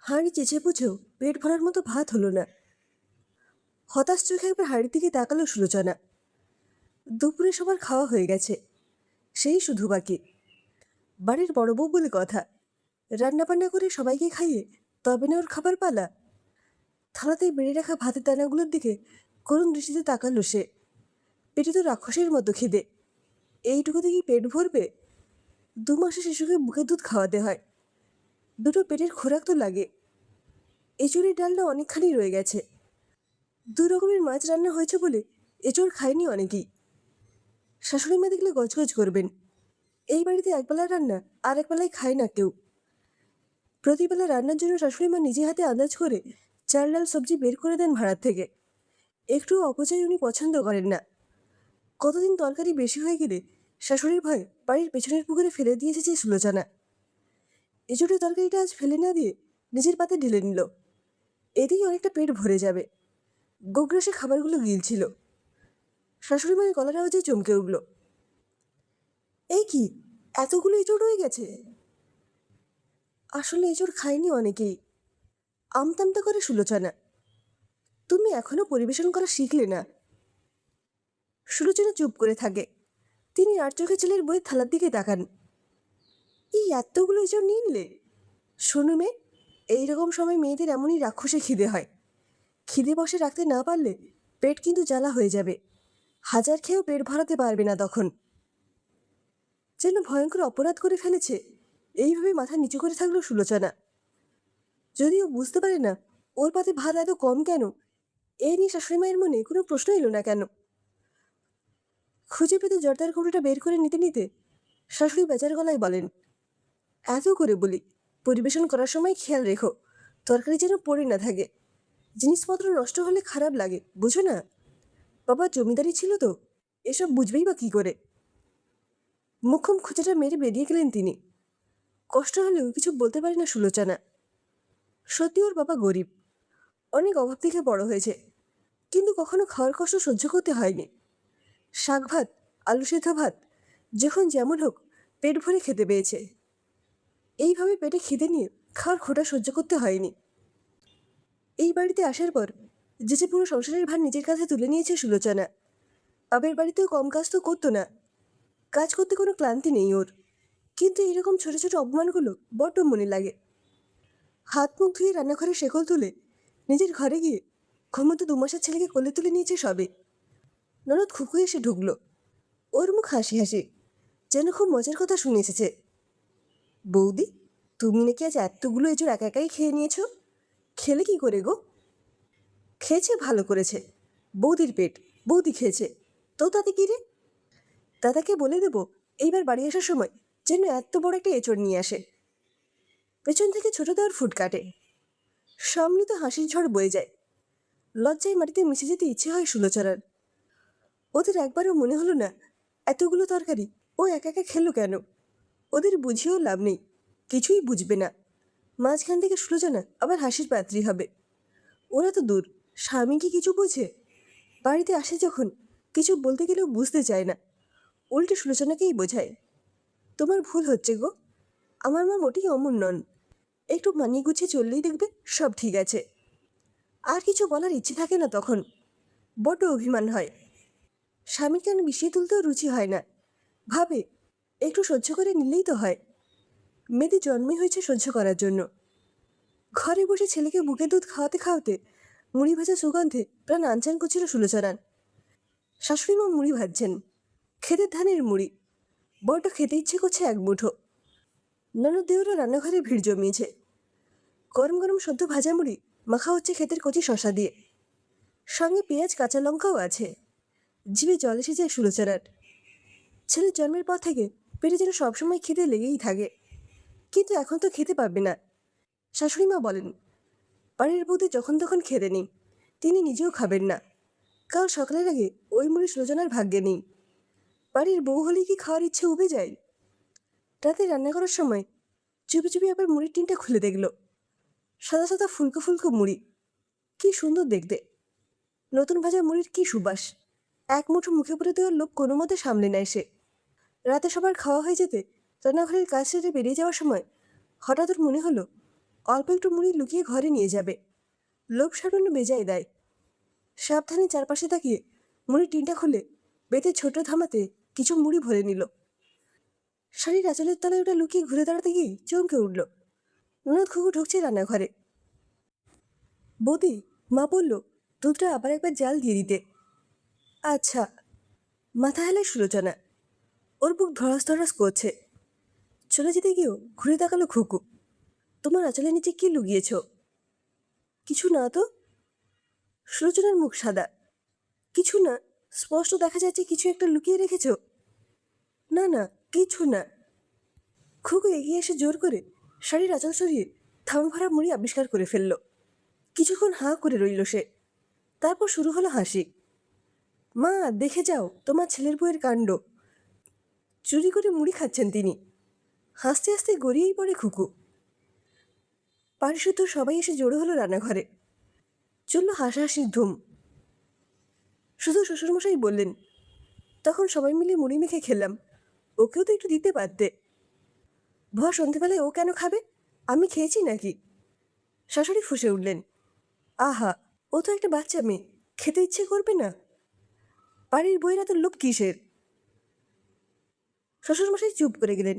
হাঁড়ি চেঁচে পুছেও পেট ভরার মতো ভাত হলো না। হতাশ চোখে একবার হাঁড়ির দিকে তাকালো সুলোচনা। দুপুরে সবার খাওয়া হয়ে গেছে, সেই শুধু বাকি। বাড়ির বড় বউ বলে কথা, রান্না বান্না করে সবাইকে খাইয়ে তবে না ওর খাবার পালা। থালাতেই বেড়ে রাখা ভাতের দানাগুলোর দিকে করুণ দৃষ্টিতে তাকালো সে। পেটে তো রাক্ষসের মতো খিদে, এইটুকুতে কি পেট ভরবে? 2 মাসে শিশুকে বুকের দুধ খাওয়াতে হয়, দুটো পেটের খোরাক তো লাগে। এঁচুড়ের ডালনা অনেকখানি রয়ে গেছে। 2 রকমের মাছ রান্না হয়েছে বলে এঁচড় খায়নি অনেকেই। শাশুড়ি মা দেখলে গজগজ করবেন। এই বাড়িতে একবেলা রান্না আর একবেলায় খায় না কেউ। প্রতিবেলা রান্নার জন্য শাশুড়ি মা নিজে হাতে আন্দাজ করে চাল ডাল সবজি বের করে দেন ভাড়ার থেকে। একটু অপচয় উনি পছন্দ করেন না। কতদিন তরকারি বেশি হয়ে গেলে শাশুড়ির ভয় বাড়ির পেছনের পুকুরে ফেলে দিয়ে এসেছে সুলোচনা। এঁচড়ের তরকারিটা আজ ফেলে না দিয়ে নিজের পাতে ঢেলে নিল। এতেই অনেকটা পেট ভরে যাবে। গোগ্রাসে খাবারগুলো গিলছিল। শাশুড়ি মায়ের গলার আওয়াজে চমকে উঠল। এই কি, এতগুলো এঁচড় রয়ে গেছে? আসলে এঁচড় খায়নি অনেকেই, আমতামতা করে সুলোচনা। তুমি এখনো পরিবেশন করা শিখলে না। সুলোচনা চুপ করে থাকে। তিনি আর চোখে ছেলের বইয়ের থালার দিকে তাকান। এই এতগুলো এঁচড় নিয়ে নিলে? শোনো মেয়ে, এইরকম সময় মেয়েদের এমনই রাক্ষসে খিদে হয়। খিদে বসে রাখতে না পারলে পেট কিন্তু জ্বালা হয়ে যাবে। হাজার খেয়েও পেট ভরাতে পারবে না তখন। যেন ভয়ঙ্কর অপরাধ করে ফেলেছে, এইভাবে মাথা নিচু করে থাকলো সুলোচনা। যদিও বুঝতে পারে না ওর পাতে ভাত এত কম কেন, এ নিয়ে শাশুড়ি মায়ের মনে কোনো প্রশ্ন এলো না কেন। খুঁজে পেতে জর্দার কৌটোটা বের করে নিতে নিতে শাশুড়ি বেচার গলায় বলেন, এত করে বলি পরিবেশন করার সময় খেয়াল রেখো, তরকারি যেন পড়ে না থাকে। জিনিসপত্র নষ্ট হলে খারাপ লাগে, বুঝো না? বাবা জমিদারি ছিল তো, এসব বুঝবেই বা কী করে। মুখম খোঁচাটা মেরে বেরিয়ে গেলেন তিনি। কষ্ট হলেও কিছু বলতে পারে না সুলোচনা। সত্যি ওর বাবা গরিব, অনেক অভাব থেকে বড় হয়েছে, কিন্তু কখনো খাওয়ার কষ্ট সহ্য করতে হয়নি। শাক ভাত, আলু সেদ্ধ ভাত, যখন যেমন হোক পেট ভরে খেতে পেয়েছে। এইভাবে পেটে খিদে নিয়ে খাওয়ার খোঁটা সহ্য করতে হয়নি। এই বাড়িতে আসার পর যে পুরো সংসারের ভার নিজের কাছে তুলে নিয়েছে সুলোচনা। বাবের বাড়িতেও কম কাজ তো করতো না, কাজ করতে কোনো ক্লান্তি নেই ওর। কিন্তু এরকম ছোট ছোট অপমানগুলো বড্ড মনে লাগে। হাত মুখ ধুয়ে রান্নাঘরে শেকল তুলে নিজের ঘরে গিয়ে ঘুমন্ত 2 মাসের ছেলেকে কোলে তুলে নিয়েছে সবে। ননদ খুকু এসে ঢুকলো। ওর মুখ হাসি হাসি, যেন খুব মজার কথা শুনে এসেছে। বৌদি, তুমি নাকি আজ এতগুলো এঁচড় একা একাই খেয়ে নিয়েছো? খেলে কি করে গো? খেয়েছে, ভালো করেছে। বৌদির পেট, বৌদি খেয়েছে, তো তাতে কি রে? দাদাকে বলে দেবো এইবার বাড়ি আসার সময় যেন এত বড় একটা এঁচড় নিয়ে আসে। পেছন থেকে ছোট দেওয়ার ফুট কাটে। সম্মিলিত হাসির ঝড় বয়ে যায়। লজ্জায় মাটিতে মিশে যেতে ইচ্ছে হয় সুলোচনার। ওদের একবারও মনে হলো না এতগুলো তরকারি ও একা একা খেলো কেন। ওদের বুঝিয়েও লাভ নেই, কিছুই বুঝবে না। মাঝখান থেকে সুলোচনা আবার হাসির পাত্রী হবে। ওরা তো দূর, স্বামী কি কিছু বোঝে? বাড়িতে আসে যখন কিছু বলতে গেলেও বুঝতে চায় না, উল্টে সুলোচনাকেই বোঝায়। তোমার ভুল হচ্ছে গো, আমার মা মোটেই অমন নন। একটু মানিয়ে গুছিয়ে চললেই দেখবে সব ঠিক আছে। আর কিছু বলার ইচ্ছে থাকে না তখন, বড্ড অভিমান হয়। স্বামীর কেন বিষিয়ে তুলতেও রুচি হয় না। ভাবে একটু সহ্য করে নিলেই তো হয়। মেয়েদের জন্মই হয়েছে সহ্য করার জন্য। ঘরে বসে ছেলেকে বুকে দুধ খাওয়াতে খাওয়াতে মুড়ি ভাজা সুগন্ধে প্রাণ আনচান করছিল সুলোচনার। শাশুড়ি মা মুড়ি ভাজছেন, ক্ষেতের ধানের মুড়ি। বড্ড খেতে ইচ্ছে করছে এক মুঠো। ননদ দেওরা রান্নাঘরে ভিড় জমিয়েছে। গরম গরম সদ্য ভাজা মুড়ি মাখা হচ্ছে ক্ষেতের কচি শশা দিয়ে। সঙ্গে পেঁয়াজ কাঁচা লঙ্কাও আছে। জিভে জল এসে যায় সুলোচনার। ছেলের জন্মের পর থেকে পেটে যেন সবসময় খেতে লেগেই থাকে, কিন্তু এখন তো খেতে পারবে না। শাশুড়ি মা বলেন, বাড়ির বউদের যখন তখন খেতে নেই, তিনি নিজেও খাবেন না। কাল সকালের আগে ওই মুড়ি সুলোচনার ভাগ্যে নেই। বাড়ির বউ হলেই কি খাওয়ার ইচ্ছে উবে যায়? রাতে রান্না করার সময় চুপি চুপি আবার মুড়ির টিনটা খুলে দেখল। সাদা সাদা ফুলকো ফুলকো মুড়ি, কি সুন্দর দেখতে। নতুন ভাজা মুড়ির কি সুবাস। এক মুঠো মুখে পুরে দেওয়ার লোভ কোনো মতে সামলে নেয় সে। রাতে সবার খাওয়া হয়ে যেতে রান্নাঘরের কাজ সেরে বেরিয়ে যাওয়ার সময় হঠাৎ ওর মনে হলো অল্প একটু মুড়ি লুকিয়ে ঘরে নিয়ে যাবে। লোভ সামান্য বেজায় দেয়। সাবধানে চারপাশে তাকিয়ে মুড়ির টিনটা খুলে বেতের ছোট ধামাতে কিছু মুড়ি ভরে নিল। শাড়ির আঁচলের তলায় ওটা লুকিয়ে ঘুরে দাঁড়াতে গিয়ে চমকে উঠল। ননদ খুকু ঢুকছে রান্নাঘরে। বৌদি, মা বলল দুধটা আবার একবার জাল দিয়ে দিতে। আচ্ছা। মাথা হেলায় সুলোচনা। ওর বুক ধরাস ধরাস করছে। চলে যেতে গিয়েও ঘুরে তাকালো খুকু। তোমার আঁচলের নিচে কি লুকিয়েছ? কিছু না তো। সুলোচনার মুখ সাদা। কিছু না? স্পষ্ট দেখা যাচ্ছে কিছু একটা লুকিয়ে রেখেছ। না না, কিছু না। খুকু এগিয়ে এসে জোর করে শাড়ির আঁচল সরিয়ে থামা ভরা মুড়ি আবিষ্কার করে ফেলল। কিছুক্ষণ হাঁ করে রইল সে। তারপর শুরু হলো হাসি। মা, দেখে যাও তোমার ছেলের বউয়ের কাণ্ড। চুরি করে মুড়ি খাচ্ছেন তিনি। হাসতে হাসতে গড়িয়েই পড়ে খুকু। পারিশুদ্ধ সবাই এসে জড়ো হলো রান্নাঘরে। চলল হাসাহাসির ধুম। শুধু শ্বশুরমশাই বললেন, তখন সবাই মিলে মুড়ি মেখে খেলাম, ওকেও তো একটু দিতে পারতে। ভর সন্ধেবেলায় ও কেন খাবে? আমি খেয়েছি নাকি? শাশুড়ি ফুঁসে উঠলেন, আহা, ও তো একটা বাচ্চা মেয়ে, খেতে ইচ্ছে করবে না? বাড়ির বইয়েরা তো লোভ কিসের? শ্বশুরমশাই চুপ করে গেলেন।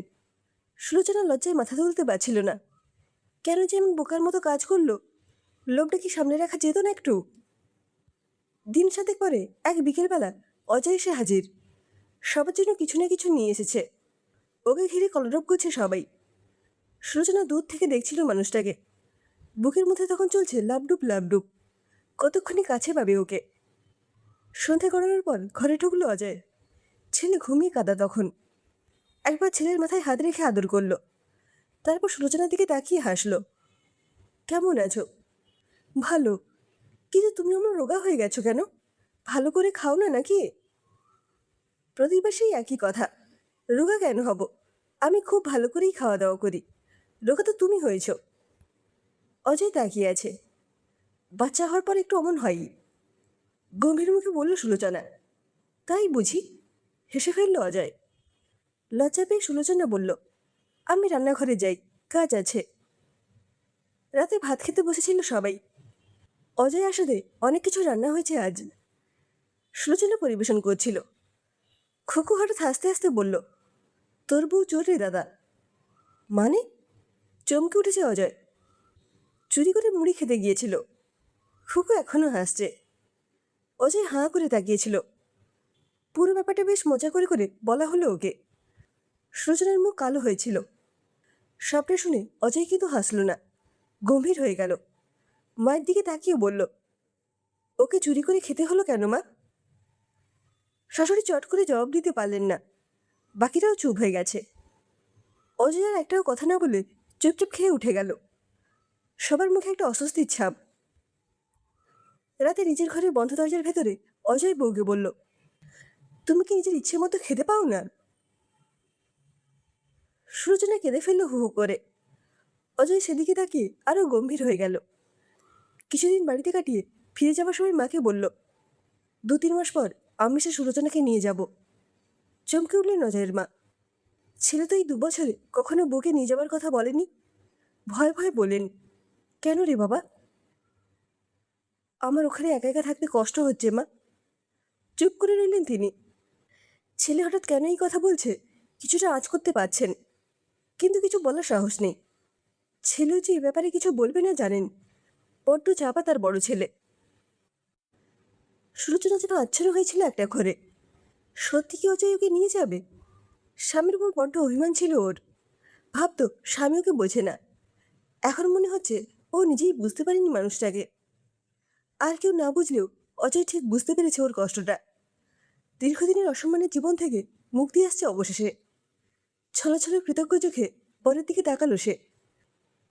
সুলোচনা লজ্জায় মাথা তুলতে পারছিল না। কেন যে এমন বোকার মতো কাজ করলো? লোভটা কি সামনে রাখা যেত না একটু? দিন সাতেক পরে এক বিকেলবেলা অজয় এসে হাজির। সবার জন্য কিছু না কিছু নিয়ে এসেছে। ওকে ঘিরে কলরব করছে সবাই। সুলোচনা দূর থেকে দেখছিল মানুষটাকে। বুকের মধ্যে তখন চলছে লাবডুব লাবডুব। কতক্ষণই কাছে পাবে ওকে। সন্ধে গড়ানোর পর ঘরে ঢুকলো অজয়। ছেলে ঘুমিয়ে কাদা তখন। একবার ছেলের মাথায় হাত রেখে আদর করল। তারপর সুলোচনার দিকে তাকিয়ে হাসলো। কেমন আছো? ভালো। কিন্তু তুমি আমার রোগা হয়ে গেছো কেন? ভালো করে খাও না নাকি? প্রতিবার সেই একই কথা। রোগা কেন হব? আমি খুব ভালো করেই খাওয়া দাওয়া করি। রোগা তো তুমি হয়েছ। অজয় তাকিয়ে আছে। বাচ্চা হওয়ার পর একটু অমন হয়ই। গম্ভীর মুখে বলল সুলোচনা। তাই বুঝি? হেসে ফেলল অজয়। লজ্জা পেয়ে সুলোচনা বলল, আমি রান্নাঘরে যাই, কাজ আছে। রাতে ভাত খেতে বসেছিল সবাই। অজয় আসাতে অনেক কিছু রান্না হয়েছে আজ। সুলোচনা পরিবেশন করছিল। খুকু হঠাৎ হাসতে হাসতে বলল, তোর বউ চোর রে দাদা। মানে? চমকে উঠেছে অজয়। চুরি করে মুড়ি খেতে গিয়েছিল। খুকু এখনো হাসছে। অজয় হাঁ করে তাকিয়েছিল। পুরো ব্যাপারটা বেশ মজা করে করে বলা হলো ওকে। সুলোচনার মুখ কালো হয়েছিল। সবটা শুনে অজয় কিন্তু হাসল না, গম্ভীর হয়ে গেল। মায়ের দিকে তাকিয়ে বলল, ওকে চুরি করে খেতে হলো কেন মা? শাশুড়ি চট করে জবাব দিতে পারলেন না। বাকিরাও চুপ হয়ে গেছে। অজয় আর একটাও কথা না বলে চুপচাপ খেয়ে উঠে গেল। সবার মুখে একটা অস্বস্তির ছাপ। রাতে নিজের ঘরে বন্ধ দরজার ভেতরে অজয় বউকে বলল, তুমি কি নিজের ইচ্ছে মতো খেতে পাও না? সুলোচনা কেঁদে ফেলল হু হু করে। অজয় সেদিকে তাকিয়ে আরও গম্ভীর হয়ে গেল। কিছুদিন বাড়িতে কাটিয়ে ফিরে যাওয়ার সময় মাকে বলল, 2-3 মাস পর আমি সে সুলোচনাকে নিয়ে যাব। চমকে উঠলেন অজয়ের মা। ছেলে তো এই 2 বছরে কখনো বউকে নিয়ে যাবার কথা বলেনি। ভয় ভয় বলেন, কেন রে বাবা? আমার ওখানে একা একা থাকতে কষ্ট হচ্ছে মা। চুপ করে রইলেন তিনি। ছেলে হঠাৎ কেন এই কথা বলছে কিছুটা আঁচ করতে পারছেন, কিন্তু কিছু বলার সাহস নেই। ছেলেও যে এ ব্যাপারে কিছু বলবে না জানেন। বড্ড চাপা তার বড় ছেলে। সুলোচনা যেন আচ্ছন্ন হয়েছিল একটা ঘরে। সত্যি কি অজয় ওকে নিয়ে যাবে? স্বামীর উপর বড্ড অভিমান ছিল ওর। ভাবতো স্বামী ওকে বোঝে না। এখন মনে হচ্ছে ও নিজেই বুঝতে পারেনি মানুষটাকে। আর কেউ না বুঝলেও অজয় ঠিক বুঝতে পেরেছে ওর কষ্টটা। দীর্ঘদিনের অসম্মানের জীবন থেকে মুক্তি আসছে অবশেষে। ছলছল কৃতজ্ঞ চোখে পরের দিকে তাকালো সে।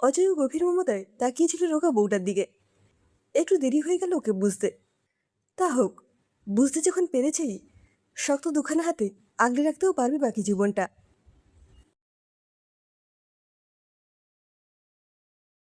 অজয়ও গভীর মমতায় তাকিয়েছিল রোগা বউটার দিকে। একটু দেরি হয়ে গেল ওকে বুঝতে। তা হোক, বুঝতে যখন পেরেছেই, শক্ত দুখানা হাতে আগলে রাখতেও পারবে বাকি জীবনটা।